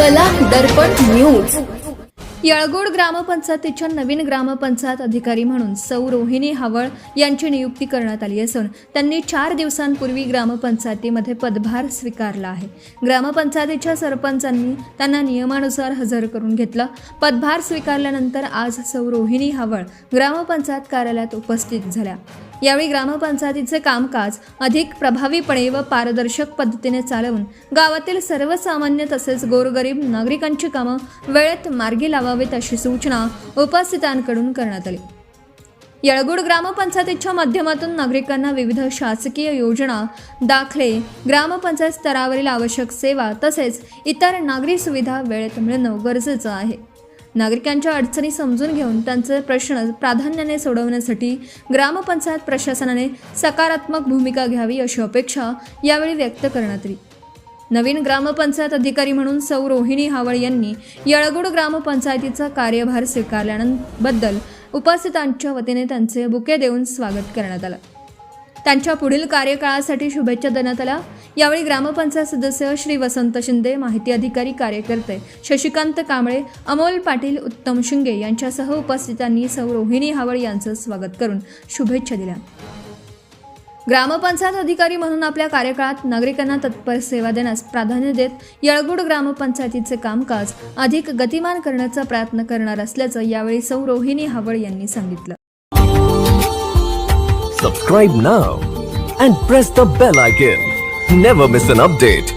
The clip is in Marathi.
कला दर्पण न्यूज। येळगोड ग्रामपंचायतीच्या नवीन ग्रामपंचायत अधिकारी म्हणून सौ रोहिणी हावळ यांची नियुक्ती करण्यात आली असून त्यांनी 4 दिवसांपूर्वी ग्रामपंचायतीमध्ये पदभार स्वीकारला आहे। ग्रामपंचायतीच्या सरपंचांनी त्यांना नियमानुसार हजर करून घेतलं। पदभार स्वीकारल्यानंतर आज सौ रोहिणी हावळ ग्रामपंचायत कार्यालयात उपस्थित झाल्या। यावेळी ग्रामपंचायतीचे कामकाज अधिक प्रभावीपणे व पारदर्शक पद्धतीने चालवून गावातील सर्वसामान्य तसेच गोरगरीब नागरिकांची कामं वेळेत मार्गी लावावीत अशी सूचना उपस्थितांकडून करण्यात आली। येळगोड ग्रामपंचायतीच्या माध्यमातून नागरिकांना विविध शासकीय योजना, दाखले, ग्रामपंचायत स्तरावरील आवश्यक सेवा तसेच इतर नागरी सुविधा वेळेत मिळणं गरजेचं आहे। नागरिकांच्या अडचणी समजून घेऊन त्यांचे प्रश्न प्राधान्याने सोडवण्यासाठी ग्रामपंचायत प्रशासनाने सकारात्मक भूमिका घ्यावी अशी अपेक्षा यावेळी व्यक्त करण्यात आली। नवीन ग्रामपंचायत अधिकारी म्हणून सौ रोहिणी हावळ यांनी येळगोड ग्रामपंचायतीचा कार्यभार स्वीकारल्याबद्दल उपस्थितांच्या वतीने त्यांचे बुके देऊन स्वागत करण्यात आलं। त्यांच्या पुढील कार्यकाळासाठी शुभेच्छा देण्यात आल्या। यावेळी ग्रामपंचायत सदस्य श्री वसंत शिंदे, माहिती अधिकारी कार्यकर्ते शशिकांत कांबळे, अमोल पाटील, उत्तम शिंगे यांच्यासह उपस्थितांनी सौ रोहिणी हावळ यांचं स्वागत करून शुभेच्छा दिल्या। ग्रामपंचायत अधिकारी म्हणून आपल्या कार्यकाळात नागरिकांना तत्पर सेवा देण्यास प्राधान्य देत येळगोड ग्रामपंचायतीचे कामकाज अधिक गतिमान करण्याचा प्रयत्न करणार असल्याचं यावेळी सौ रोहिणी हावळ यांनी सांगितलं। Subscribe now and press the bell icon. Never miss an update.